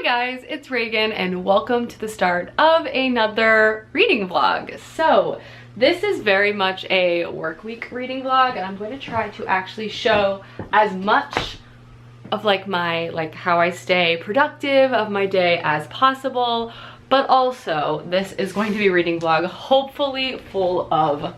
Hi guys, it's Reagan and welcome to the start of another reading vlog. So this is very much a work week reading vlog and I'm going to try to actually show as much of how I stay productive of my day as possible, but also this is going to be a reading vlog hopefully full of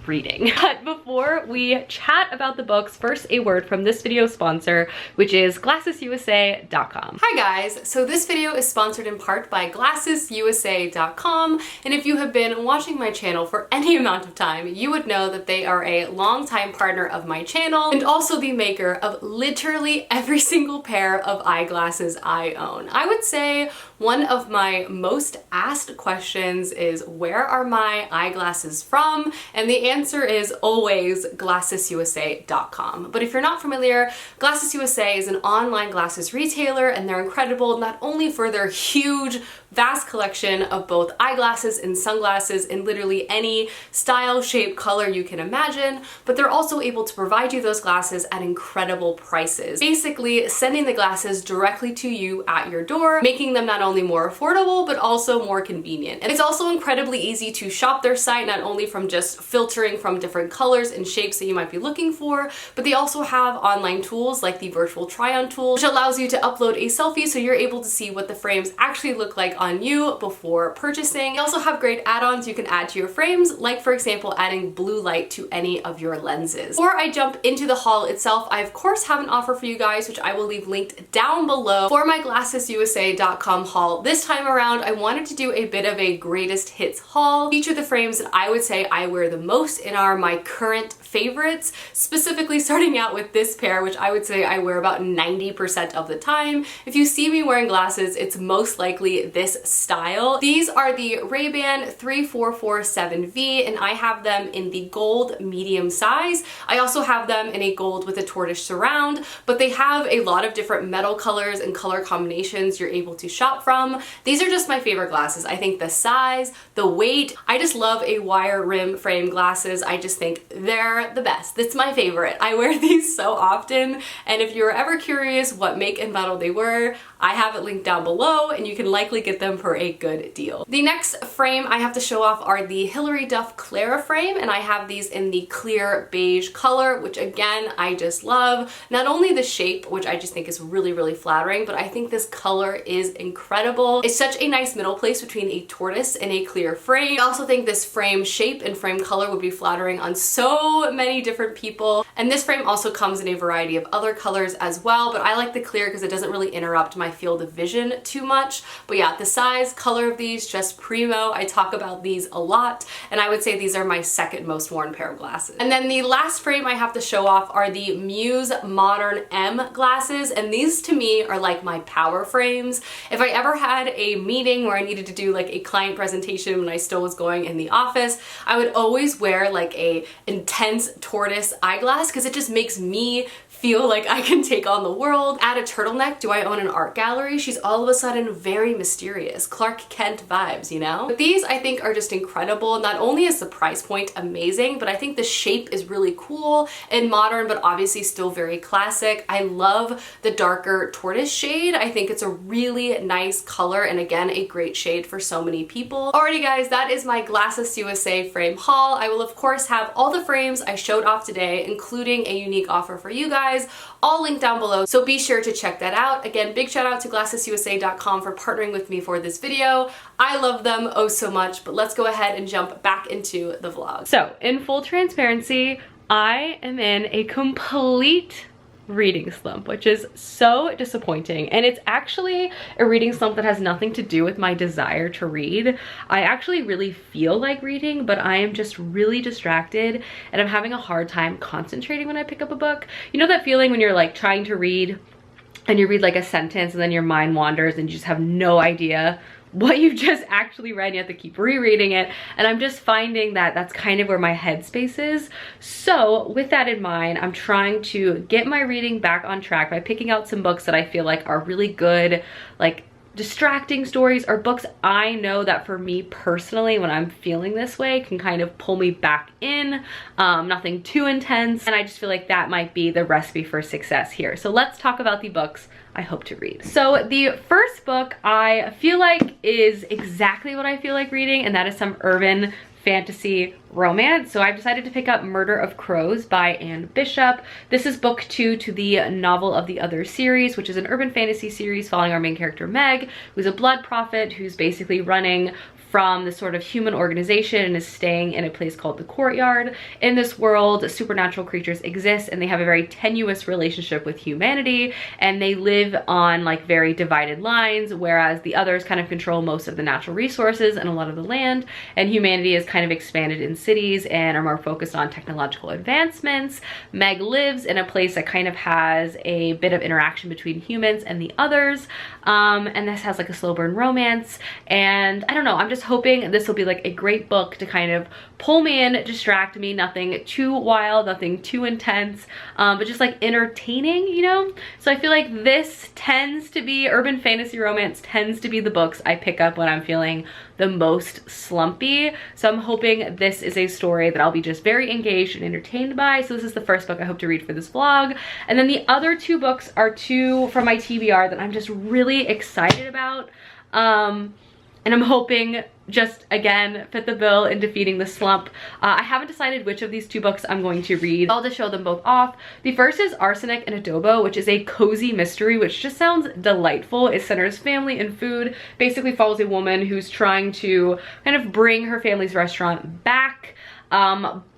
reading. But before we chat about the books, first a word from this video sponsor, which is glassesusa.com. Hi guys, so this video is sponsored in part by glassesusa.com, and if you have been watching my channel for any amount of time, you would know that they are a longtime partner of my channel and also the maker of literally every single pair of eyeglasses I own. I would say one of my most asked questions is, where are my eyeglasses from? And the answer is always glassesusa.com. But if you're not familiar, Glasses USA is an online glasses retailer and they're incredible not only for their huge, vast collection of both eyeglasses and sunglasses in literally any style, shape, color you can imagine, but they're also able to provide you those glasses at incredible prices. Basically, sending the glasses directly to you at your door, making them not only more affordable, but also more convenient. And it's also incredibly easy to shop their site, not only from just filtering from different colors and shapes that you might be looking for, but they also have online tools like the virtual try-on tool, which allows you to upload a selfie so you're able to see what the frames actually look like on you before purchasing. They also have great add-ons you can add to your frames, like for example adding blue light to any of your lenses. Before I jump into the haul itself, I of course have an offer for you guys, which I will leave linked down below for my glassesusa.com haul. This time around, I wanted to do a bit of a greatest hits haul, feature the frames that I would say I wear the most and are my current favorites, specifically starting out with this pair, which I would say I wear about 90% of the time. If you see me wearing glasses, it's most likely this style. These are the Ray-Ban 3447V and I have them in the gold medium size. I also have them in a gold with a tortoise surround, but they have a lot of different metal colors and color combinations you're able to shop from. These are just my favorite glasses. I think the size, the weight, I just love a wire rim frame glasses. I just think they're the best. It's my favorite. I wear these so often, and if you're ever curious what make and model they were, I have it linked down below and you can likely get them for a good deal. The next frame I have to show off are the Hilary Duff Clara frame, and I have these in the clear beige color, which again, I just love. Not only the shape, which I just think is really, really flattering, but I think this color is incredible. It's such a nice middle place between a tortoise and a clear frame. I also think this frame shape and frame color would be flattering on so many different people. And this frame also comes in a variety of other colors as well, but I like the clear because it doesn't really interrupt my field of vision too much. But yeah, the size, color of these, just primo. I talk about these a lot, and I would say these are my second most worn pair of glasses. And then the last frame I have to show off are the Muse Modern M glasses, and these to me are like my power frames. If I ever had a meeting where I needed to do like a client presentation when I still was going in the office, I would always wear like a intense tortoise eyeglass because it just makes me feel like I can take on the world. Add a turtleneck, do I own an art gallery? She's all of a sudden very mysterious. Clark Kent vibes, you know? But these I think are just incredible. Not only is the price point amazing, but I think the shape is really cool and modern, but obviously still very classic. I love the darker tortoise shade. I think it's a really nice color and again, a great shade for so many people. Alrighty guys, that is my Glasses USA frame haul. I will of course have all the frames I showed off today, including a unique offer for you guys, all linked down below, so be sure to check that out. Again, big shout out to glassesusa.com for partnering with me for this video. I love them oh so much, but let's go ahead and jump back into the vlog. So, in full transparency, I am in a complete reading slump, which is so disappointing, and it's actually a reading slump that has nothing to do with my desire to read. I actually really feel like reading, but I am just really distracted and I'm having a hard time concentrating when I pick up a book. You know that feeling when you're like trying to read and you read like a sentence and then your mind wanders and you just have no idea what you've just actually read. You have to keep rereading it, and I'm just finding that that's kind of where my headspace is. So with that in mind, I'm trying to get my reading back on track by picking out some books that I feel like are really good, like distracting stories or books I know that for me personally, when I'm feeling this way, can kind of pull me back in. Nothing too intense, and I just feel like that might be the recipe for success here. So let's talk about the books I hope to read. So the first book I feel like is exactly what I feel like reading, and that is some urban fantasy romance. So I've decided to pick up Murder of Crows by Anne Bishop. This is book 2 to the Novel of the Other series, which is an urban fantasy series following our main character Meg, who's a blood prophet who's basically running from this sort of human organization and is staying in a place called the Courtyard. In this world, supernatural creatures exist and they have a very tenuous relationship with humanity, and they live on like very divided lines, whereas the others kind of control most of the natural resources and a lot of the land, and humanity is kind of expanded in cities and are more focused on technological advancements. Meg lives in a place that kind of has a bit of interaction between humans and the others, and this has like a slow burn romance, and I don't know, I'm just hoping this will be like a great book to kind of pull me in, distract me, nothing too wild, nothing too intense, but just like entertaining, you know? So I feel like this tends to be, urban fantasy romance tends to be the books I pick up when I'm feeling the most slumpy. So I'm hoping this is a story that I'll be just very engaged and entertained by. So this is the first book I hope to read for this vlog. And then the other 2 books are 2 from my TBR that I'm just really excited about. And I'm hoping just, again, fit the bill in defeating the slump. I haven't decided which of these 2 books I'm going to read. I'll just show them both off. The first is Arsenic and Adobo, which is a cozy mystery, which just sounds delightful. It centers family and food, basically follows a woman who's trying to kind of bring her family's restaurant back.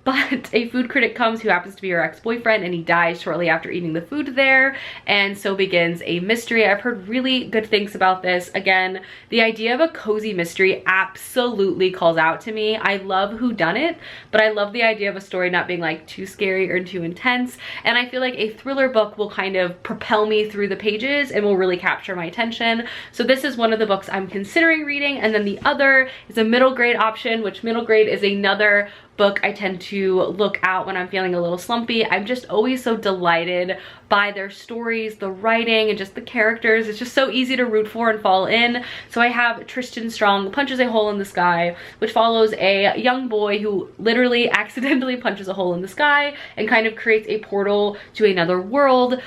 But a food critic comes who happens to be her ex-boyfriend, and he dies shortly after eating the food there, and so begins a mystery. I've heard really good things about this. Again, the idea of a cozy mystery absolutely calls out to me. I love whodunit, but I love the idea of a story not being like too scary or too intense, and I feel like a thriller book will kind of propel me through the pages and will really capture my attention. So this is one of the books I'm considering reading, and then the other is a middle grade option, which middle grade is another book I tend to look out when I'm feeling a little slumpy. I'm just always so delighted by their stories, the writing, and just the characters. It's just so easy to root for and fall in. So I have Tristan Punches a Hole in the Sky, which follows a young boy who literally accidentally punches a hole in the sky and kind of creates a portal to another world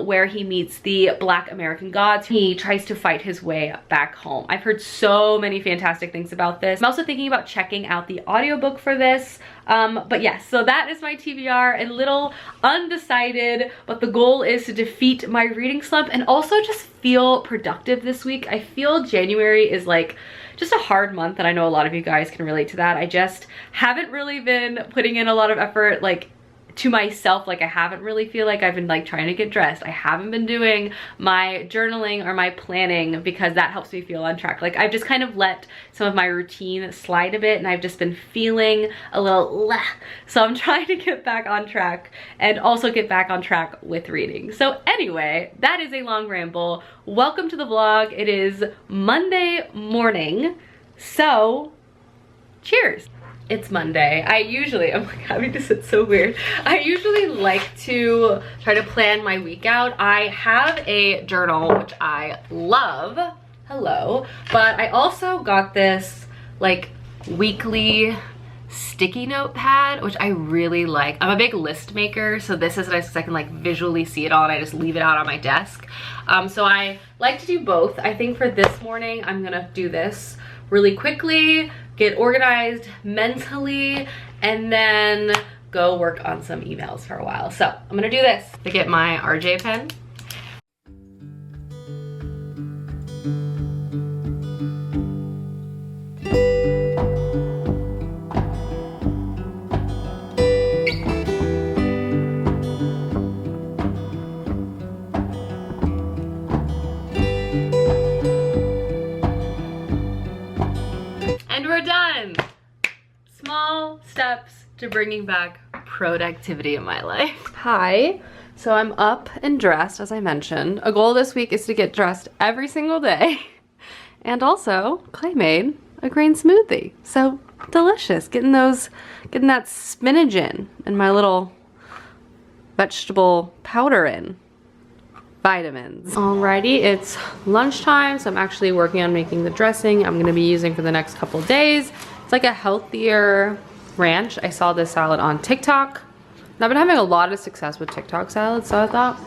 where he meets the Black American gods. He tries to fight his way back home. I've heard so many fantastic things about this. I'm also thinking about checking out the audiobook for this. But yes, so that is my TBR, a little undecided, but the goal is to defeat my reading slump and also just feel productive this week. I feel January is like just a hard month, and I know a lot of you guys can relate to that. I just haven't really been putting in a lot of effort, like to myself. Like I haven't really feel like I've been like trying to get dressed. I haven't been doing my journaling or my planning because that helps me feel on track. Like I've just kind of let some of my routine slide a bit, and I've just been feeling a little leh. So I'm trying to get back on track and also get back on track with reading. So anyway, that is a long ramble. Welcome to the vlog. It is Monday morning, so cheers. It's Monday. I'm like having to sit so weird. I usually like to try to plan my week out. I have a journal, which I love. Hello. But I also got this like weekly sticky note pad, which I really like. I'm a big list maker, so this is nice because I can like visually see it all and I just leave it out on my desk. So I like to do both. I think for this morning, I'm gonna do this really quickly, get organized mentally, and then go work on some emails for a while. So I'm gonna do this. To get my RJ pen. We're done. Small steps to bringing back productivity in my life. Hi, so I'm up and dressed, as I mentioned. A goal this week is to get dressed every single day. And also, Clay made a green smoothie. So delicious, getting that spinach in and my little vegetable powder in. vitamins. Alrighty, it's lunchtime, so I'm actually working on making the dressing I'm gonna be using for the next couple days. It's like a healthier ranch. I saw this salad on TikTok. And I've been having a lot of success with TikTok salads, so I thought,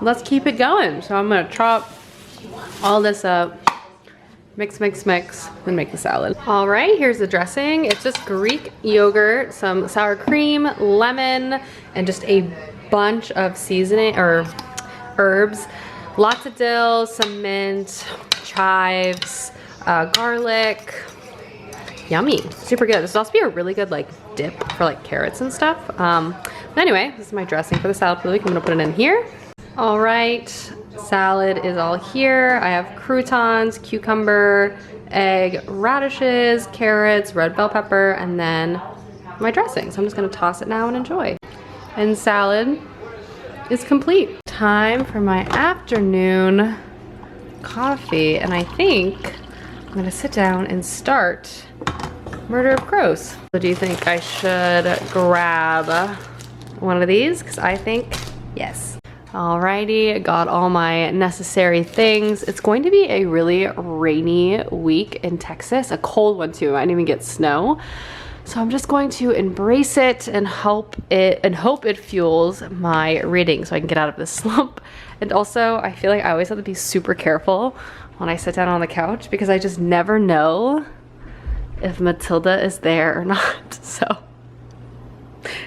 let's keep it going. So I'm gonna chop all this up, mix, and make the salad. All right, here's the dressing. It's just Greek yogurt, some sour cream, lemon, and just a bunch of seasoning or herbs. Lots of dill, some mint, chives, garlic. Yummy, super good. This will also be a really good like dip for like carrots and stuff. But anyway, this is my dressing for the salad for the week. I'm gonna put it in here. All right, salad is all here. I have croutons, cucumber, egg, radishes, carrots, red bell pepper, and then my dressing. So I'm just gonna toss it now and enjoy. And salad is complete. Time for my afternoon coffee, and I think I'm gonna sit down and start Murder of Crows. So do you think I should grab one of these? Because I think yes. Alrighty, I got all my necessary things. It's going to be a really rainy week in Texas, a cold one too. I didn't even get snow. So I'm just going to embrace it and hope it fuels my reading so I can get out of this slump. And also, I feel like I always have to be super careful when I sit down on the couch because I just never know if Matilda is there or not. So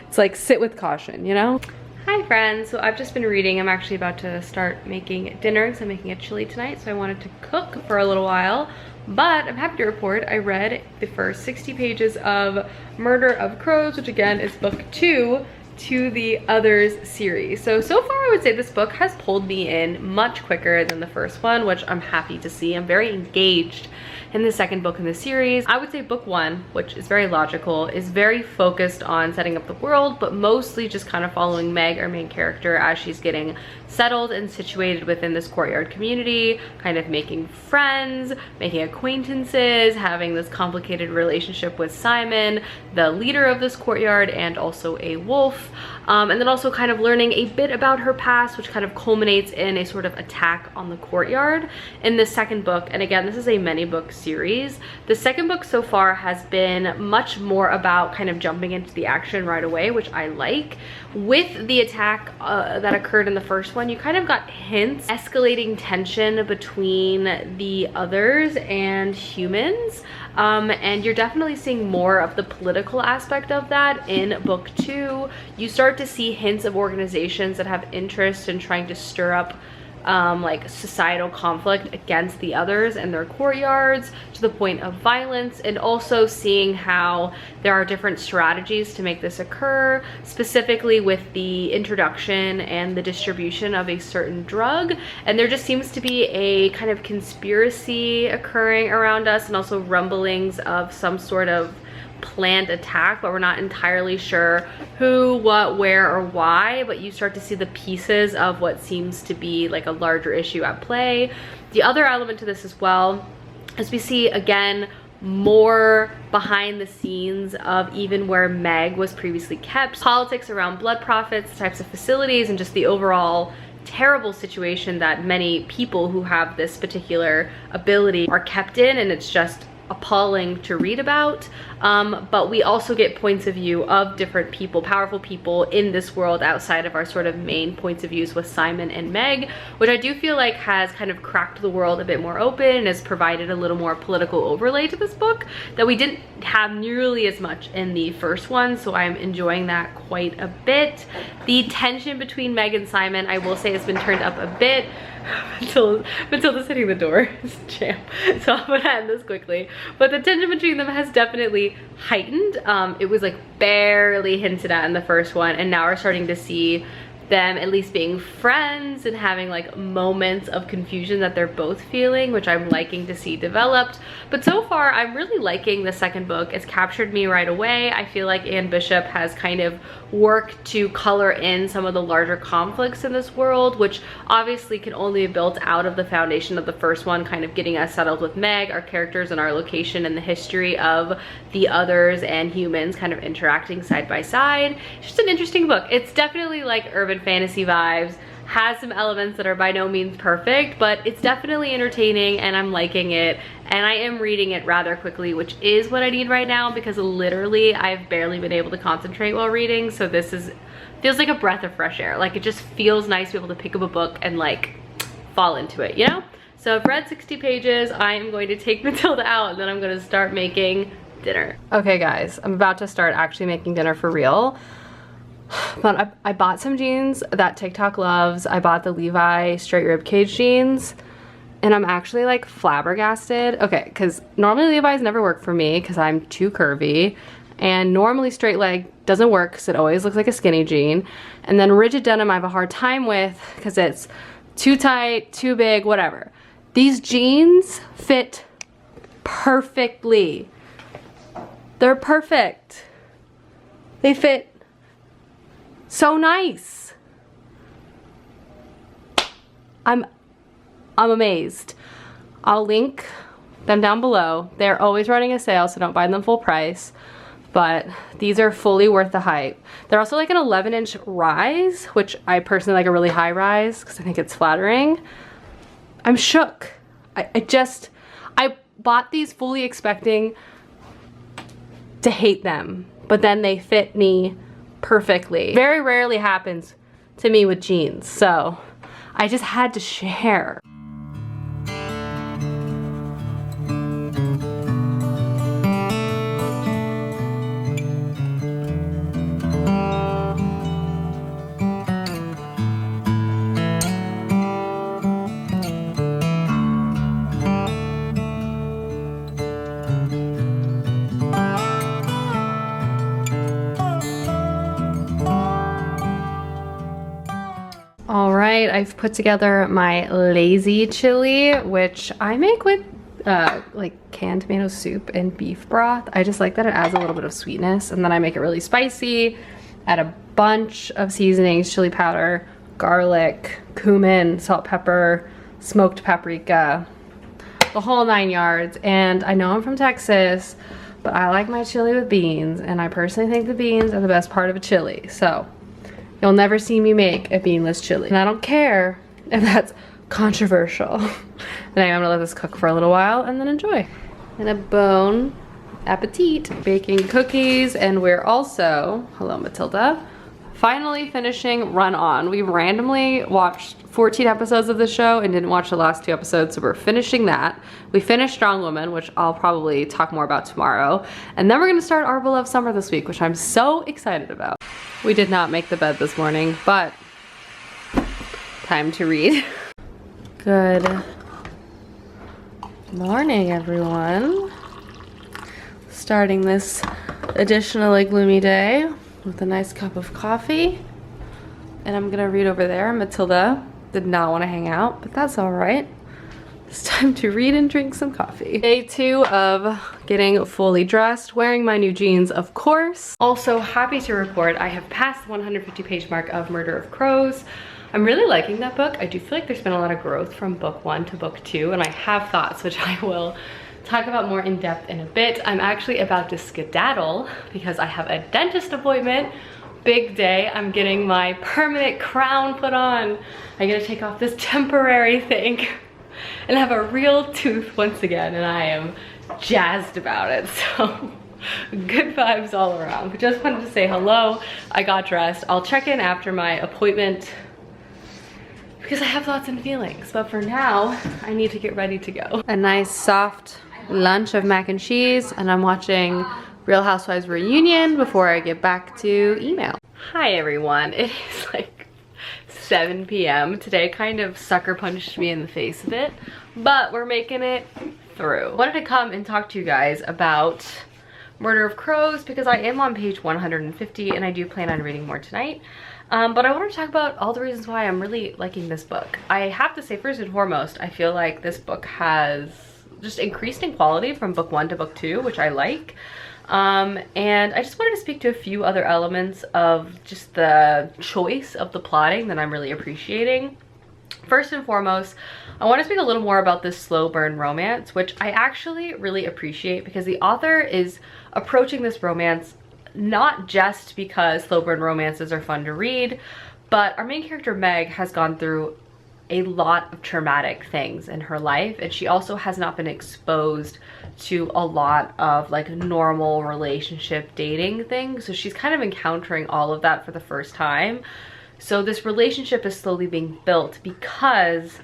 it's like sit with caution, you know? Hi friends, so I've just been reading. I'm actually about to start making dinner because I'm making a chili tonight, so I wanted to cook for a little while. But I'm happy to report I read the first 60 pages of Murder of Crows, which again is book 2 to the Others series. So far I would say this book has pulled me in much quicker than the first one, which I'm happy to see. I'm very engaged in the second book in the series. I would say book 1, which is very logical, is very focused on setting up the world, but mostly just kind of following Meg, our main character, as she's getting settled and situated within this courtyard community, kind of making friends, making acquaintances, having this complicated relationship with Simon, the leader of this courtyard, and also a wolf. And then also kind of learning a bit about her past, which kind of culminates in a sort of attack on the courtyard in the second book. And again, this is a many book series. The second book so far has been much more about kind of jumping into the action right away, which I like. With the attack that occurred in the first one, you kind of got hints, escalating tension between the others and humans. And you're definitely seeing more of the political aspect of that in book 2. You start to see hints of organizations that have interest in trying to stir up like societal conflict against the others and their courtyards to the point of violence, and also seeing how there are different strategies to make this occur, specifically with the introduction and the distribution of a certain drug. And there just seems to be a kind of conspiracy occurring around us, and also rumblings of some sort of planned attack, but we're not entirely sure who, what, where, or why. But you start to see the pieces of what seems to be like a larger issue at play. The other element to this as well is we see again more behind the scenes of even where Meg was previously kept, politics around blood profits, types of facilities, and just the overall terrible situation that many people who have this particular ability are kept in, and it's just appalling to read about. But we also get points of view of different people, powerful people in this world outside of our sort of main points of views with Simon and Meg, which I do feel like has kind of cracked the world a bit more open and has provided a little more political overlay to this book that we didn't have nearly as much in the first one. So I'm enjoying that quite a bit. The tension between Meg and Simon, I will say, has been turned up a bit. Matilda's hitting the door. It's a champ. So I'm gonna end this quickly. But the tension between them has definitely heightened. It was like barely hinted at in the first one, and now we're starting to see them at least being friends and having like moments of confusion that they're both feeling, which I'm liking to see developed. But so far I'm really liking the second book. It's captured me right away. I feel like Anne Bishop has kind of worked to color in some of the larger conflicts in this world, which obviously can only be built out of the foundation of the first one, kind of getting us settled with Meg, our characters, and our location, and the history of the others and humans kind of interacting side by side. It's just an interesting book. It's definitely like urban fantasy vibes, has some elements that are by no means perfect, but it's definitely entertaining and I'm liking it, and I am reading it rather quickly, which is what I need right now because literally I've barely been able to concentrate while reading. So this feels like a breath of fresh air. Like, it just feels nice to be able to pick up a book and like fall into it, you know? So I've read 60 pages. I am going to take Matilda out and then I'm going to start making dinner. Okay guys, I'm about to start actually making dinner for real. But I bought some jeans that TikTok loves. I bought the Levi straight ribcage jeans and I'm actually like flabbergasted. Okay, because normally Levi's never work for me because I'm too curvy, and normally straight leg doesn't work because it always looks like a skinny jean, and then rigid denim I have a hard time with because it's too tight, too big, whatever. These jeans fit perfectly. They're perfect. They fit so nice. I'm amazed. I'll link them down below. They're always running a sale, so don't buy them full price. But these are fully worth the hype. They're also like an 11-inch rise, which I personally like a really high rise because I think it's flattering. I'm shook. I bought these fully expecting to hate them, but then they fit me perfectly. Very rarely happens to me with jeans, so I just had to share. All right, I've put together my lazy chili, which I make with like canned tomato soup and beef broth. I just like that it adds a little bit of sweetness, and then I make it really spicy, add a bunch of seasonings, chili powder, garlic, cumin, salt, pepper, smoked paprika, the whole 9 yards. And I know I'm from Texas, but I like my chili with beans, and I personally think the beans are the best part of a chili. So you'll never see me make a beanless chili. And I don't care if that's controversial. And I'm gonna let this cook for a little while and then enjoy. In a bon appetit, baking cookies, and we're also, hello Matilda, finally finishing Run On. We randomly watched 14 episodes of the show and didn't watch the last 2 episodes, so we're finishing that. We finished Strong Woman, which I'll probably talk more about tomorrow. And then we're gonna start Our Beloved Summer this week, which I'm so excited about. We did not make the bed this morning, but time to read. Good morning, everyone. Starting this additionally gloomy day with a nice cup of coffee. And I'm gonna read over there. Matilda did not want to hang out, but that's all right. It's time to read and drink some coffee. Day 2 of getting fully dressed, wearing my new jeans, of course. Also happy to report I have passed the 150 page mark of Murder of Crows. I'm really liking that book. I do feel like there's been a lot of growth from book 1 to book 2, and I have thoughts which I will talk about more in depth in a bit. I'm actually about to skedaddle because I have a dentist appointment. Big day. I'm getting my permanent crown put on. I gotta take off this temporary thing and have a real tooth once again, and I am jazzed about it. So good vibes all around. But just wanted to say hello. I got dressed. I'll check in after my appointment because I have thoughts and feelings, but for now I need to get ready to go. A nice soft lunch of mac and cheese, and I'm watching Real Housewives Reunion before I get back to email. Hi everyone, it is like 7 p.m. Today kind of sucker punched me in the face a bit, but we're making it through. I wanted to come and talk to you guys about Murder of Crows because I am on page 150 and I do plan on reading more tonight. But I want to talk about all the reasons why I'm really liking this book. I have to say, first and foremost, I feel like this book has just increased in quality from book 1 to book 2, which I like. And I just wanted to speak to a few other elements of just the choice of the plotting that I'm really appreciating. First and foremost, I want to speak a little more about this slow burn romance, which I actually really appreciate because the author is approaching this romance not just because slow burn romances are fun to read, But our main character Meg has gone through a lot of traumatic things in her life, and she also has not been exposed to a lot of like normal relationship dating things, so she's kind of encountering all of that for the first time. So this relationship is slowly being built because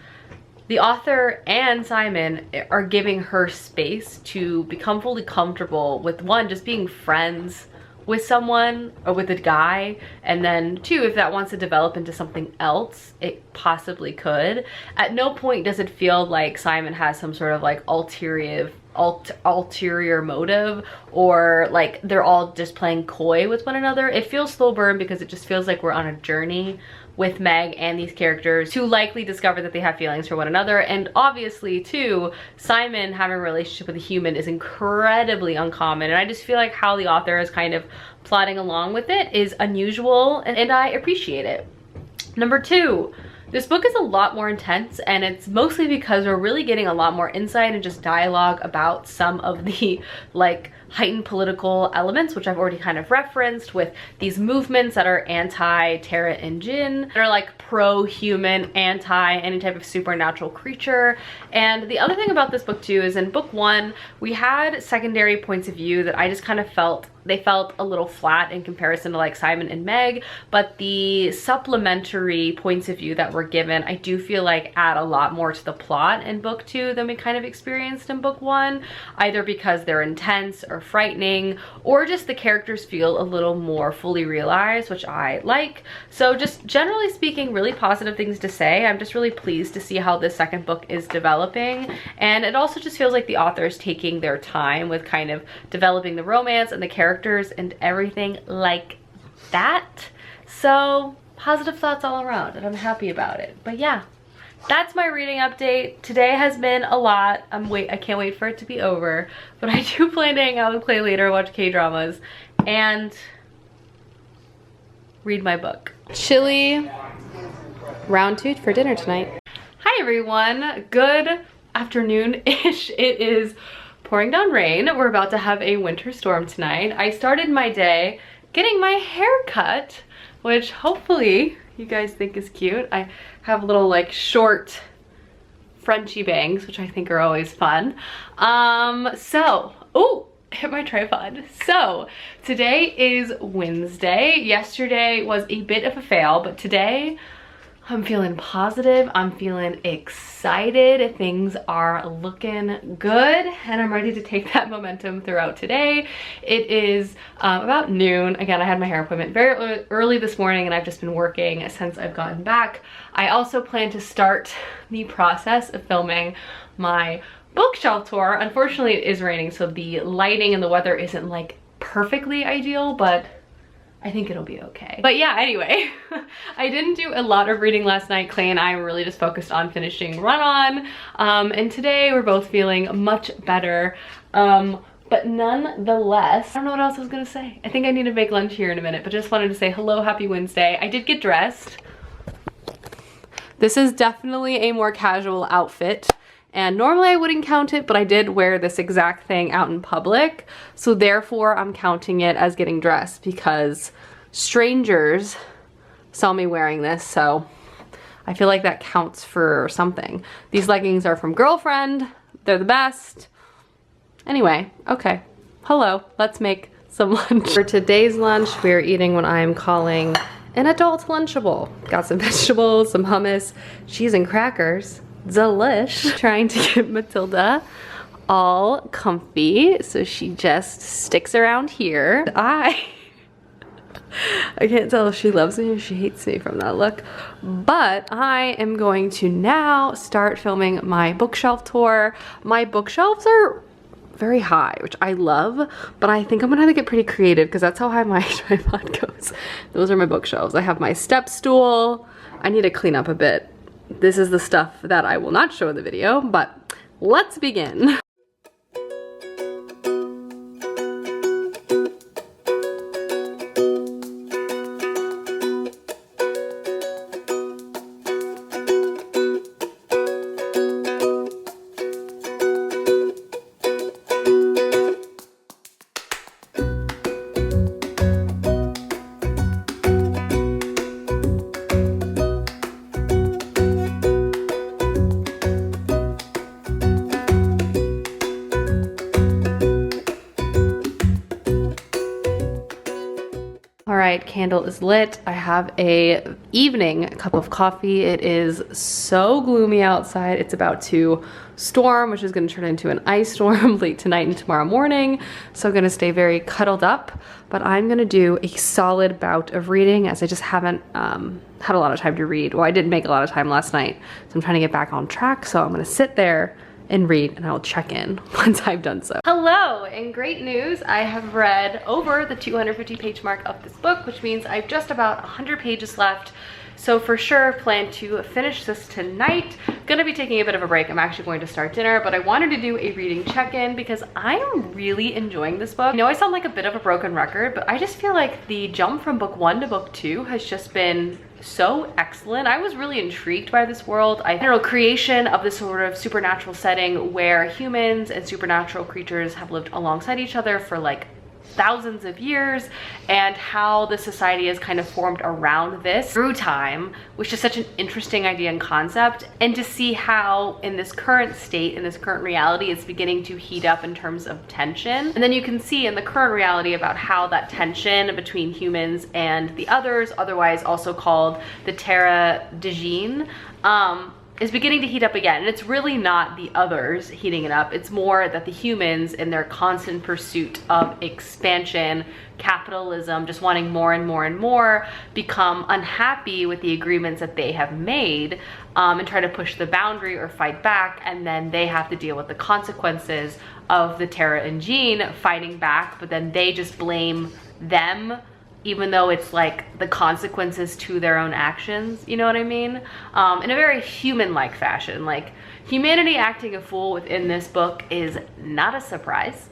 the author and Simon are giving her space to become fully comfortable with, one, just being friends with someone or with a guy, and then two, if that wants to develop into something else, it possibly could. At no point does it feel like Simon has some sort of like ulterior motive, or like they're all just playing coy with one another. It feels slow burn because it just feels like we're on a journey with Meg and these characters to likely discover that they have feelings for one another. And obviously too, Simon having a relationship with a human is incredibly uncommon, and I just feel like how the author is kind of plodding along with it is unusual, and I appreciate it. Number two, this book is a lot more intense, and it's mostly because we're really getting a lot more insight and just dialogue about some of the like heightened political elements, which I've already kind of referenced, with these movements that are anti-Terra and Jin, that are like pro-human, anti any type of supernatural creature. And the other thing about this book too is in book one, we had secondary points of view that I just kind of felt they felt a little flat in comparison to like Simon and Meg, but the supplementary points of view that were given, I do feel like add a lot more to the plot in book two than we kind of experienced in book one, either because they're intense or frightening, or just the characters feel a little more fully realized, which I like. So just generally speaking, really positive things to say. I'm just really pleased to see how this second book is developing, and it also just feels like the author is taking their time with kind of developing the romance and the characters and everything like that. So positive thoughts all around, and I'm happy about it. But yeah, that's my reading update. Today has been a lot. I can't wait for it to be over, but I do plan to hang out with Clay later, watch K-dramas, and read my book. Chili round two for dinner tonight. Hi everyone, good afternoon-ish. It is pouring down rain. We're about to have a winter storm tonight. I started my day getting my hair cut, which hopefully you guys think is cute. I have little like short Frenchy bangs, which I think are always fun. Oh, hit my tripod. So today is Wednesday. Yesterday was a bit of a fail, but today I'm feeling positive, I'm feeling excited, things are looking good, and I'm ready to take that momentum throughout today. It is about noon. Again, I had my hair appointment very early this morning, and I've just been working since I've gotten back. I also plan to start the process of filming my bookshelf tour. Unfortunately, it is raining, so the lighting and the weather isn't like perfectly ideal, but I think it'll be okay. But yeah, anyway, I didn't do a lot of reading last night. Clay and I were really just focused on finishing Run On. And today we're both feeling much better. But nonetheless, I don't know what else I was gonna say. I think I need to make lunch here in a minute, but just wanted to say hello, happy Wednesday. I did get dressed. This is definitely a more casual outfit. And normally I wouldn't count it, but I did wear this exact thing out in public. So therefore I'm counting it as getting dressed because strangers saw me wearing this. So I feel like that counts for something. These leggings are from Girlfriend. They're the best. Anyway, okay. Hello, let's make some lunch. For today's lunch, we're eating what I'm calling an adult Lunchable. Got some vegetables, some hummus, cheese and crackers. Delish. Trying to get Matilda all comfy so she just sticks around here. I can't tell if she loves me or she hates me from that look, but I am going to now start filming my bookshelf tour. My bookshelves are very high, which I love, but I think I'm gonna have to get pretty creative because that's how high my tripod goes. Those are my bookshelves. I have my step stool. I need to clean up a bit. This is the stuff that I will not show in the video, but let's begin. right, candle is lit. I have a evening cup of coffee. It is so gloomy outside. It's about to storm, which is gonna turn into an ice storm late tonight and tomorrow morning. So I'm gonna stay very cuddled up, but I'm gonna do a solid bout of reading as I just haven't had a lot of time to read. Well, I didn't make a lot of time last night, so I'm trying to get back on track. So I'm gonna sit there and read, and I'll check in once I've done so. Hello, and great news. I have read over the 250 page mark of this book, which means I've just about 100 pages left. So for sure, plan to finish this tonight. Gonna be taking a bit of a break. I'm actually going to start dinner, but I wanted to do a reading check-in because I am really enjoying this book. I know I sound like a bit of a broken record, but I just feel like the jump from book 1 to book 2 has just been so excellent. I was really intrigued by this world. I don't know, creation of this sort of supernatural setting where humans and supernatural creatures have lived alongside each other for like thousands of years, and how the society is kind of formed around this through time, which is such an interesting idea and concept. And to see how in this current state, in this current reality, it's beginning to heat up in terms of tension. And then you can see in the current reality about how that tension between humans and the others, otherwise also called the Terra Degene, is beginning to heat up again. And it's really not the others heating it up. It's more that the humans, in their constant pursuit of expansion, capitalism, just wanting more and more and more, become unhappy with the agreements that they have made, and try to push the boundary or fight back. And then they have to deal with the consequences of the Terra and Jean fighting back, but then they just blame them, even though it's like the consequences to their own actions, you know what I mean? In a very human-like fashion. Like, humanity acting a fool within this book is not a surprise.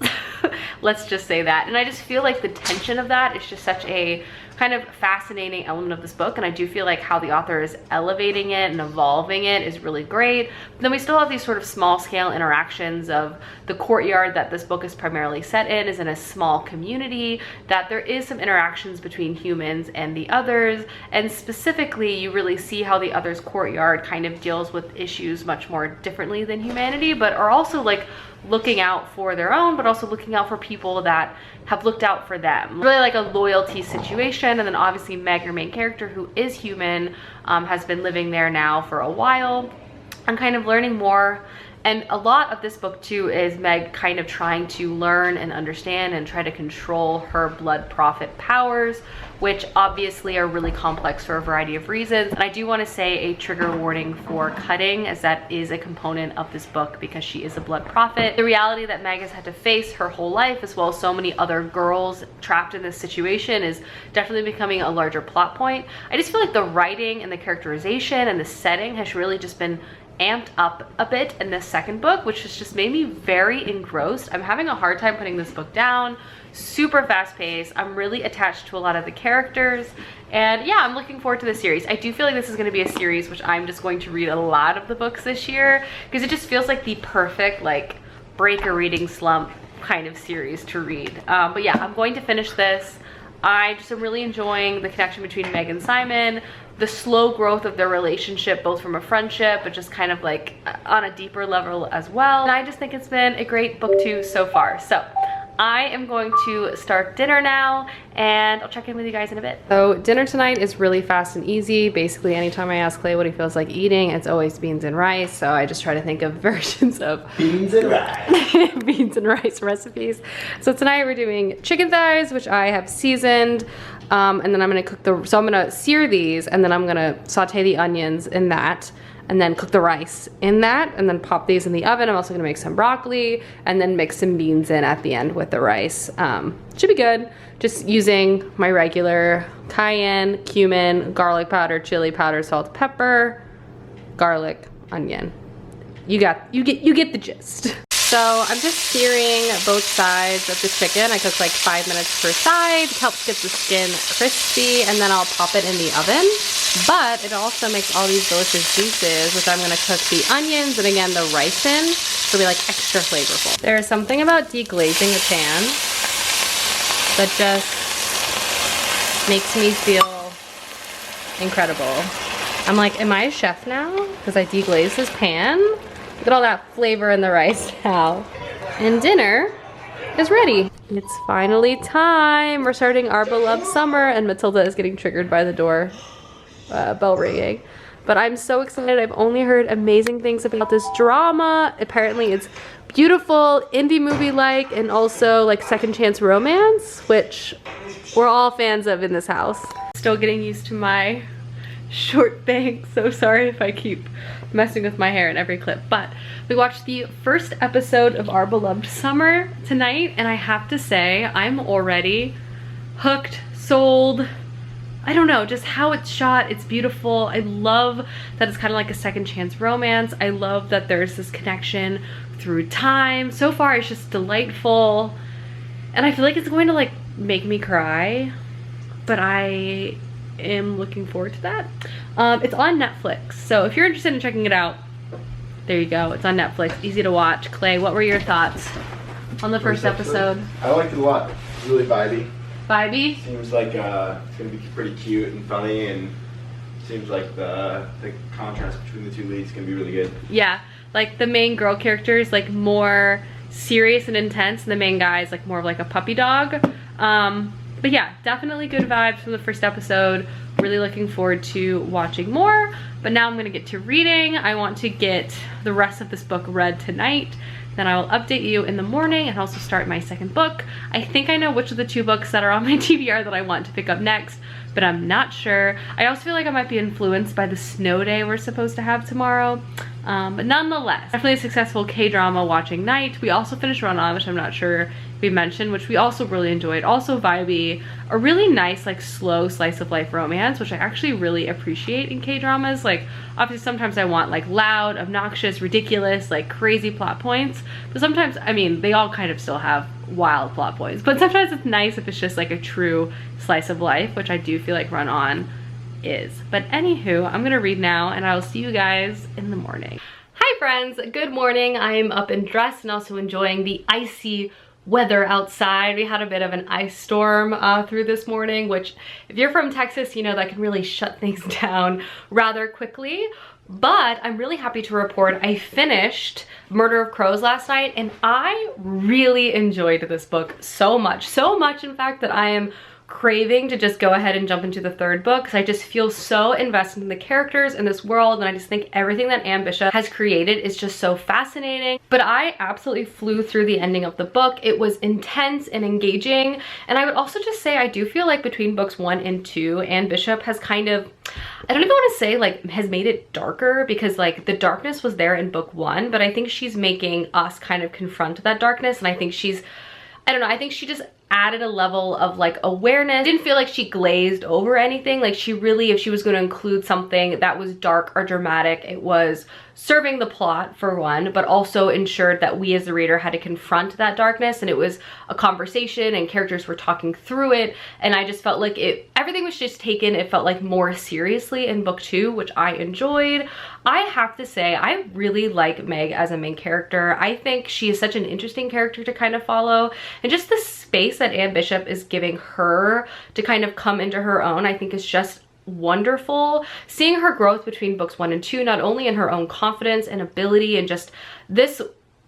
Let's just say that. And I just feel like the tension of that is just such a kind of fascinating element of this book, and I do feel like how the author is elevating it and evolving it is really great. But then we still have these sort of small scale interactions of the courtyard that this book is primarily set in is in a small community, that there is some interactions between humans and the others, and specifically you really see how the others' courtyard kind of deals with issues much more differently than humanity, but are also like looking out for their own, but also looking out for people that have looked out for them. Really like a loyalty situation. And then obviously Meg, your main character, who is human, has been living there now for a while and kind of learning more. And a lot of this book too is Meg kind of trying to learn and understand and try to control her blood prophet powers, which obviously are really complex for a variety of reasons. And I do want to say a trigger warning for cutting, as that is a component of this book because she is a blood prophet. The reality that Meg has had to face her whole life, as well as so many other girls trapped in this situation, is definitely becoming a larger plot point. I just feel like the writing and the characterization and the setting has really just been amped up a bit in this second book, which has just made me very engrossed. I'm having a hard time putting this book down. Super fast paced. I'm really attached to a lot of the characters, and yeah, I'm looking forward to the series. I do feel like this is going to be a series which I'm just going to read a lot of the books this year, because it just feels like the perfect like break a reading slump kind of series to read. But yeah, I'm going to finish this. I just am really enjoying the connection between Meg and Simon, the slow growth of their relationship, both from a friendship, but just kind of like on a deeper level as well. And I just think it's been a great book too so far. So I am going to start dinner now, and I'll check in with you guys in a bit. So dinner tonight is really fast and easy. Basically, anytime I ask Clay what he feels like eating, it's always beans and rice. So I just try to think of versions of beans and rice. beans and rice recipes. So tonight we're doing chicken thighs, which I have seasoned. And then I'm gonna cook so I'm gonna sear these, and then I'm gonna saute the onions in that, and then cook the rice in that, and then pop these in the oven. I'm also gonna make some broccoli and then mix some beans in at the end with the rice. Should be good. Just using my regular cayenne, cumin, garlic powder, chili powder, salt, pepper, garlic, onion. You get the gist. So I'm just searing both sides of the chicken. I cook like 5 minutes per side, helps get the skin crispy, and then I'll pop it in the oven. But it also makes all these delicious juices, which I'm gonna cook the onions and again the rice in, so it'll be like extra flavorful. There's something about deglazing a pan that just makes me feel incredible. I'm like, am I a chef now? Because I deglazed this pan? Look at all that flavor in the rice now. And dinner is ready. It's finally time. We're starting Our Beloved Summer, and Matilda is getting triggered by the door bell ringing. But I'm so excited. I've only heard amazing things about this drama. Apparently it's beautiful, indie movie-like, and also like second chance romance, which we're all fans of in this house. Still getting used to my short bangs, so sorry if I keep messing with my hair in every clip. But we watched the first episode of Our Beloved Summer tonight, and I have to say I'm already hooked, sold. I don't know, just how it's shot, it's beautiful. I love that it's kind of like a second chance romance. I love that there's this connection through time. So far it's just delightful, and I feel like it's going to like make me cry, but I am looking forward to that. It's on Netflix, so if you're interested in checking it out, there you go. It's on Netflix, easy to watch. Clay, what were your thoughts on the first episode? I liked it a lot. It's really vibey. Vibey? Seems like it's gonna be pretty cute and funny, and seems like the contrast between the two leads can be really good. Yeah, like the main girl character is like more serious and intense, and the main guy is like more of like a puppy dog. But yeah, definitely good vibes from the first episode. Really looking forward to watching more. But now I'm gonna get to reading. I want to get the rest of this book read tonight. Then I will update you in the morning and also start my second book. I think I know which of the two books that are on my TBR that I want to pick up next, but I'm not sure. I also feel like I might be influenced by the snow day we're supposed to have tomorrow. But nonetheless, definitely a successful K-drama watching night. We also finished Run On, which I'm not sure we mentioned, which we also really enjoyed. Also vibey, a really nice like slow slice of life romance, which I actually really appreciate in K-dramas. Like obviously sometimes I want like loud, obnoxious, ridiculous, like crazy plot points, but sometimes, I mean, they all kind of still have wild plot points, but sometimes it's nice if it's just like a true slice of life, which I do feel like Run On is. But anywho, I'm gonna read now, and I will see you guys in the morning. Hi friends, good morning. I am up and dressed and also enjoying the icy weather outside. We had a bit of an ice storm through this morning, which if you're from Texas, you know that can really shut things down rather quickly. But I'm really happy to report I finished Murder of Crows last night, and I really enjoyed this book so much. So much, in fact, that I am craving to just go ahead and jump into the third book, because I just feel so invested in the characters in this world, and I just think everything that Anne Bishop has created is just so fascinating. But I absolutely flew through the ending of the book. It was intense and engaging, and I would also just say I do feel like between books 1 and 2, Anne Bishop has kind of, I don't even want to say like has made it darker, because like the darkness was there in book 1, but I think she's making us kind of confront that darkness, and I think she's, I don't know, I think she just added a level of like awareness. Didn't feel like she glazed over anything. Like she really, if she was going to include something that was dark or dramatic, it was serving the plot for one, but also ensured that we as the reader had to confront that darkness, and it was a conversation and characters were talking through it, and I just felt like everything was just taken, it felt like more seriously in book 2, which I enjoyed. I have to say, I really like Meg as a main character. I think she is such an interesting character to kind of follow, and just the space that Anne Bishop is giving her to kind of come into her own, I think is just wonderful. Seeing her growth between books 1 and 2, not only in her own confidence and ability, and just this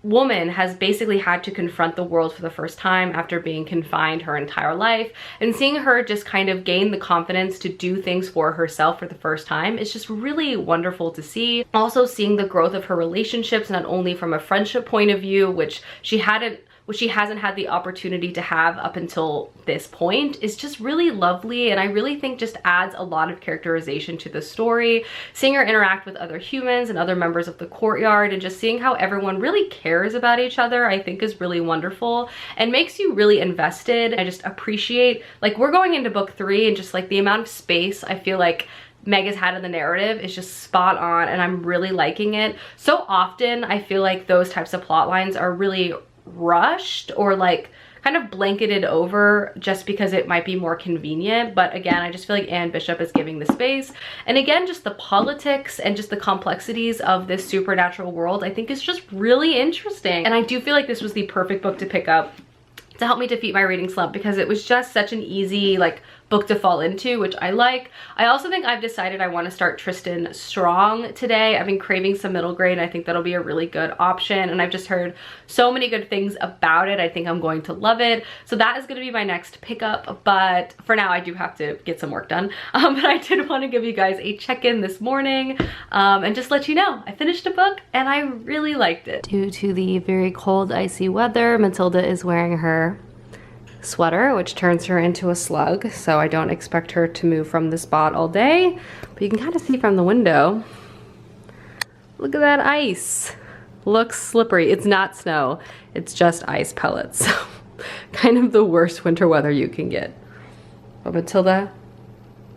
woman has basically had to confront the world for the first time after being confined her entire life, and seeing her just kind of gain the confidence to do things for herself for the first time is just really wonderful to see. Also seeing the growth of her relationships, not only from a friendship point of view, which she hasn't had the opportunity to have up until this point, is just really lovely, and I really think just adds a lot of characterization to the story. Seeing her interact with other humans and other members of the courtyard, and just seeing how everyone really cares about each other, I think is really wonderful and makes you really invested. I just appreciate, like, we're going into book 3, and just like the amount of space I feel like Meg has had in the narrative is just spot on, and I'm really liking it. So often I feel like those types of plot lines are really rushed or like kind of blanketed over just because it might be more convenient. But again, I just feel like Anne Bishop is giving the space, and again, just the politics and just the complexities of this supernatural world I think is just really interesting. And I do feel like this was the perfect book to pick up to help me defeat my reading slump, because it was just such an easy like book to fall into, which I like. I also think I've decided I want to start Tristan Strong today. I've been craving some middle grade, and I think that'll be a really good option, and I've just heard so many good things about it. I think I'm going to love it. So that is going to be my next pickup, but for now I do have to get some work done. But I did want to give you guys a check-in this morning and just let you know I finished a book and I really liked it. Due to the very cold, icy weather, Matilda is wearing her sweater, which turns her into a slug, so I don't expect her to move from the spot all day, but you can kind of see from the window, look at that ice. Looks slippery. It's not snow, it's just ice pellets. So kind of the worst winter weather you can get. But Matilda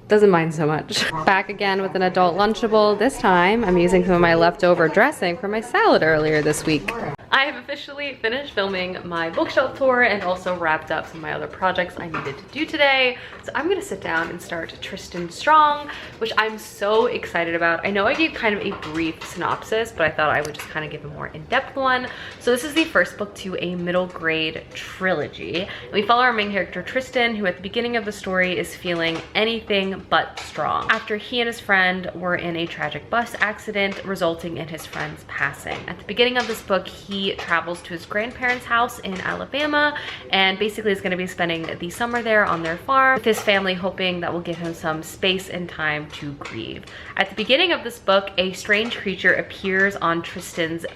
doesn't mind so much. Back again with an adult Lunchable. This time I'm using some of my leftover dressing from my salad earlier this week. I have officially finished filming my bookshelf tour and also wrapped up some of my other projects I needed to do today. So I'm gonna sit down and start Tristan Strong, which I'm so excited about. I know I gave kind of a brief synopsis, but I thought I would just kind of give a more in-depth one. So this is the first book to a middle grade trilogy. And we follow our main character Tristan, who at the beginning of the story is feeling anything but strong after he and his friend were in a tragic bus accident resulting in his friend's passing. At the beginning of this book, he travels to his grandparents' house in Alabama and basically is going to be spending the summer there on their farm with his family, hoping that will give him some space and time to grieve. At the beginning of this book, a strange creature appears on Tristan's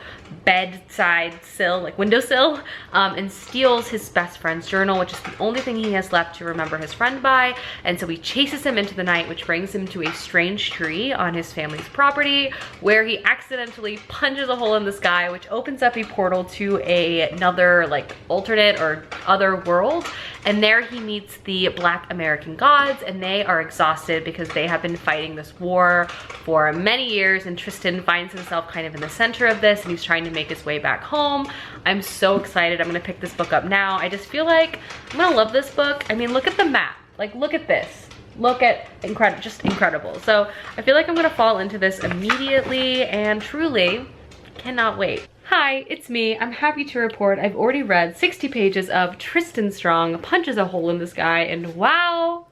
bedside sill, like windowsill, and steals his best friend's journal, which is the only thing he has left to remember his friend by. And so he chases him into the night, which brings him to a strange tree on his family's property, where he accidentally punches a hole in the sky, which opens up a portal to another like alternate or other world. And there he meets the Black American gods, and they are exhausted because they have been fighting this war for many years, and Tristan finds himself kind of in the center of this, and he's trying to make his way back home. I'm so excited. I'm gonna pick this book up now. I just feel like I'm gonna love this book. I mean, look at the map. Like, look at this. Look at just incredible. So I feel like I'm gonna fall into this immediately and truly cannot wait. Hi, it's me. I'm happy to report I've already read 60 pages of Tristan Strong Punches a Hole in the Sky, and wow,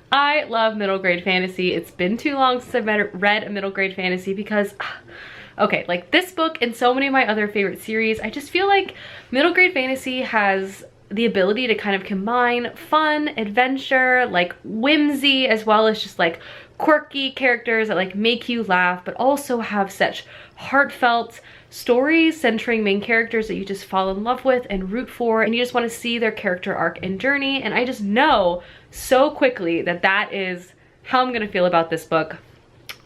I love middle grade fantasy. It's been too long since I've read a middle grade fantasy because, okay, like this book and so many of my other favorite series, I just feel like middle grade fantasy has the ability to kind of combine fun, adventure, like whimsy, as well as just like quirky characters that like make you laugh, but also have such heartfelt stories centering main characters that you just fall in love with and root for, and you just want to see their character arc and journey. And I just know so quickly that that is how I'm gonna feel about this book.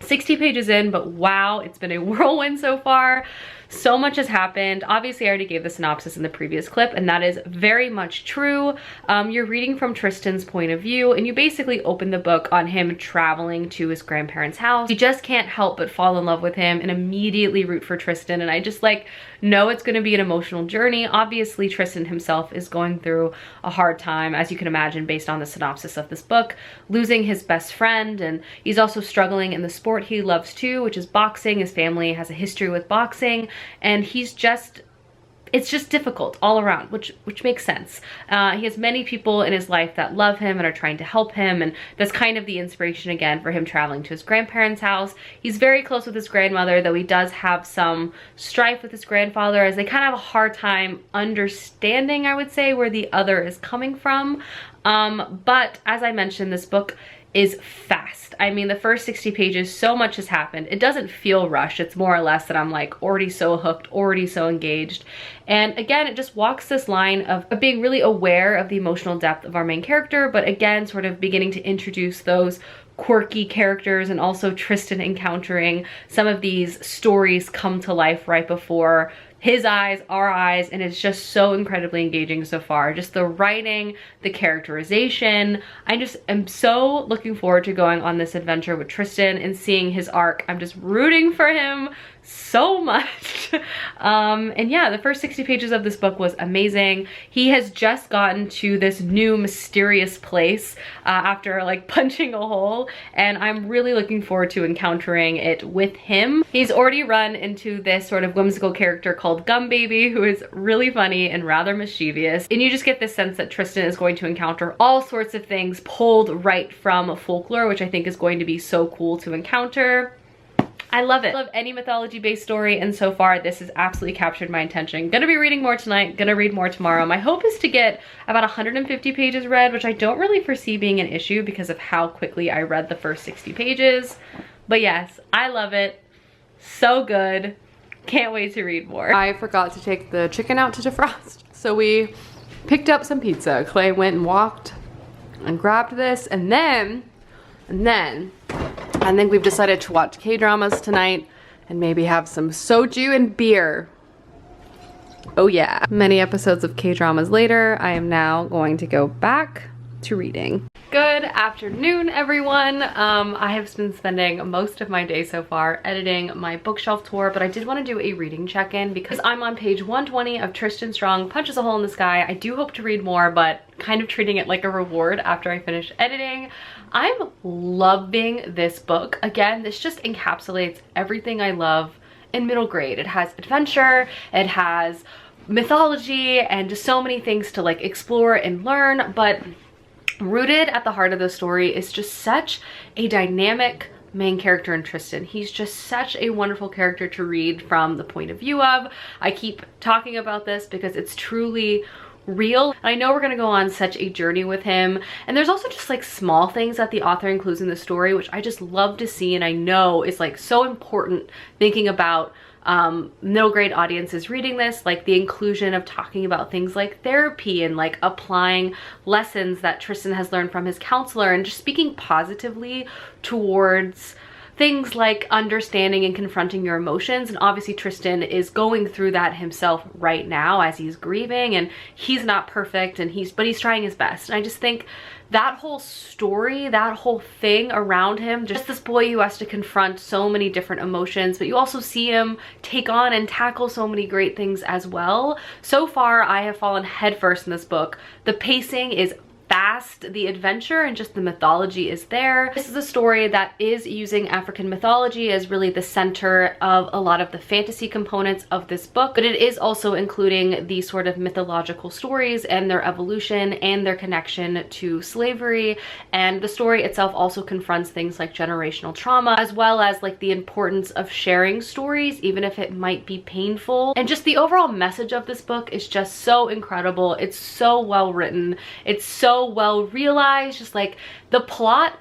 60 pages in, but wow, it's been a whirlwind so far. So much has happened. Obviously, I already gave the synopsis in the previous clip, and that is very much true. You're reading from Tristan's point of view, and you basically open the book on him traveling to his grandparents' house. You just can't help but fall in love with him and immediately root for Tristan, and I just like know it's gonna be an emotional journey. Obviously, Tristan himself is going through a hard time, as you can imagine based on the synopsis of this book, losing his best friend, and he's also struggling in the sport he loves too, which is boxing. His family has a history with boxing, and he's just, it's just difficult all around, which makes sense. He has many people in his life that love him and are trying to help him, and that's kind of the inspiration again for him traveling to his grandparents' house. He's very close with his grandmother, though he does have some strife with his grandfather, as they kind of have a hard time understanding, I would say, where the other is coming from. But as I mentioned, this book is fast. I mean, the first 60 pages, so much has happened. It doesn't feel rushed. It's more or less that I'm like already so hooked, already so engaged. And again, it just walks this line of being really aware of the emotional depth of our main character, but again, sort of beginning to introduce those quirky characters, and also Tristan encountering some of these stories come to life right before his eyes, our eyes, and it's just so incredibly engaging so far. Just the writing, the characterization. I just am so looking forward to going on this adventure with Tristan and seeing his arc. I'm just rooting for him so much. And yeah, the first 60 pages of this book was amazing. He has just gotten to this new mysterious place after like punching a hole, and I'm really looking forward to encountering it with him. He's already run into this sort of whimsical character called Gum Baby, who is really funny and rather mischievous, and you just get this sense that Tristan is going to encounter all sorts of things pulled right from folklore, which I think is going to be so cool to encounter. I love it. I love any mythology-based story, and so far this has absolutely captured my attention. Gonna be reading more tonight, gonna read more tomorrow. My hope is to get about 150 pages read, which I don't really foresee being an issue because of how quickly I read the first 60 pages. But yes, I love it. So good. Can't wait to read more. I forgot to take the chicken out to defrost, so we picked up some pizza. Clay went and walked and grabbed this, and then I think we've decided to watch K-dramas tonight and maybe have some soju and beer. Oh yeah. Many episodes of K-dramas later, I am now going to go back to reading. Good afternoon, everyone. I have been spending most of my day so far editing my bookshelf tour, but I did want to do a reading check-in because I'm on page 120 of Tristan Strong Punches a Hole in the Sky. I do hope to read more, but kind of treating it like a reward after I finish editing. I'm loving this book. Again, this just encapsulates everything I love in middle grade. It has adventure, it has mythology, and just so many things to like explore and learn, but rooted at the heart of the story is just such a dynamic main character in Tristan. He's just such a wonderful character to read from the point of view of. I keep talking about this because it's truly real. I know we're gonna go on such a journey with him, and there's also just like small things that the author includes in the story which I just love to see, and I know is like so important thinking about middle grade audiences reading this, like the inclusion of talking about things like therapy and like applying lessons that Tristan has learned from his counselor, and just speaking positively towards things like understanding and confronting your emotions. And obviously Tristan is going through that himself right now as he's grieving, and he's not perfect, and but he's trying his best. And I just think that whole story, that whole thing around him, just this boy who has to confront so many different emotions, but you also see him take on and tackle so many great things as well. So far, I have fallen headfirst in this book. The pacing is fast, the adventure and just the mythology is there. This is a story that is using African mythology as really the center of a lot of the fantasy components of this book, but it is also including these sort of mythological stories and their evolution and their connection to slavery. And the story itself also confronts things like generational trauma, as well as like the importance of sharing stories, even if it might be painful. And just the overall message of this book is just so incredible. It's so well written. It's so well realized, just like the plot,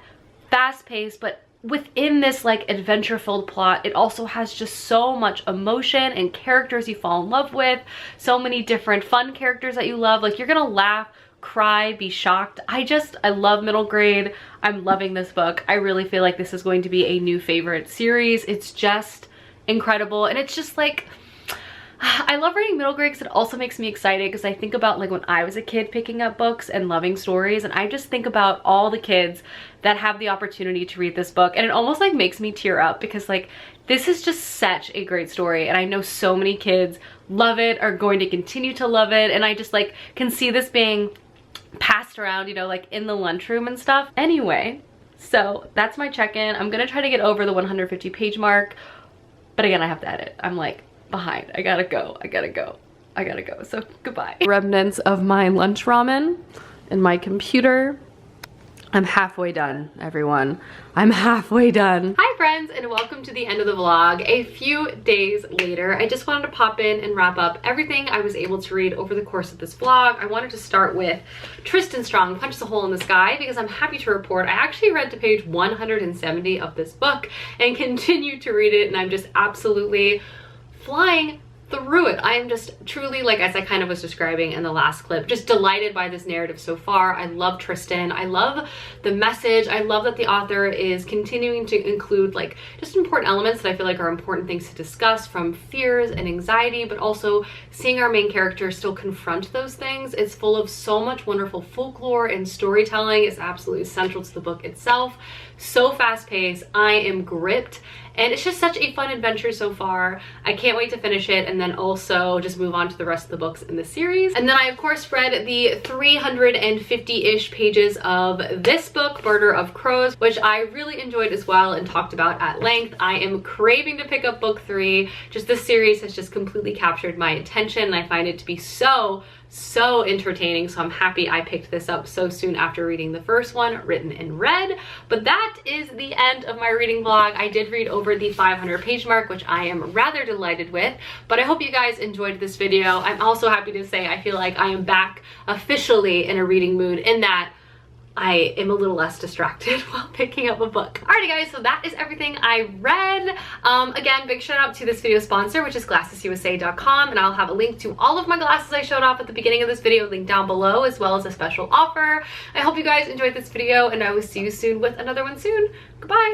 fast-paced, but within this like adventure-filled plot, it also has just so much emotion and characters you fall in love with, so many different fun characters that you love. Like, you're gonna laugh, cry, be shocked. I love middle grade. I'm loving this book. I really feel like this is going to be a new favorite series. It's just incredible, and it's just like, I love reading middle grade because it also makes me excited, because I think about like when I was a kid picking up books and loving stories, and I just think about all the kids that have the opportunity to read this book, and it almost like makes me tear up, because like this is just such a great story, and I know so many kids love it, are going to continue to love it, and I just like can see this being passed around, you know, like in the lunchroom and stuff. Anyway, so that's my check-in. I'm gonna try to get over the 150 page mark, but again, I have to edit. I'm like behind. I gotta go. So goodbye. Remnants of my lunch ramen and my computer. I'm halfway done, everyone. I'm halfway done. Hi friends, and welcome to the end of the vlog. A few days later, I just wanted to pop in and wrap up everything I was able to read over the course of this vlog. I wanted to start with Tristan Strong Punches a Hole in the Sky, because I'm happy to report I actually read to page 170 of this book and continue to read it, and I'm just absolutely flying through it. I am just truly, like as I kind of was describing in the last clip, just delighted by this narrative so far. I love Tristan. I love the message. I love that the author is continuing to include like just important elements that I feel like are important things to discuss, from fears and anxiety, but also seeing our main character still confront those things. It's full of so much wonderful folklore, and storytelling is absolutely central to the book itself. So fast-paced. I am gripped, and it's just such a fun adventure so far. I can't wait to finish it and then also just move on to the rest of the books in the series. And then I of course read the 350-ish pages of this book, Murder of Crows, which I really enjoyed as well and talked about at length. I am craving to pick up book 3. Just this series has just completely captured my attention, and I find it to be so entertaining, so I'm happy I picked this up so soon after reading the first one, written in red. But that is the end of my reading vlog. I did read over the 500 page mark, which I am rather delighted with, but I hope you guys enjoyed this video. I'm also happy to say I feel like I am back officially in a reading mood, in that I am a little less distracted while picking up a book. Alrighty guys, so that is everything I read. Again, big shout out to this video sponsor, which is glassesusa.com, and I'll have a link to all of my glasses I showed off at the beginning of this video linked down below, as well as a special offer. I hope you guys enjoyed this video, and I will see you soon with another one soon. Goodbye!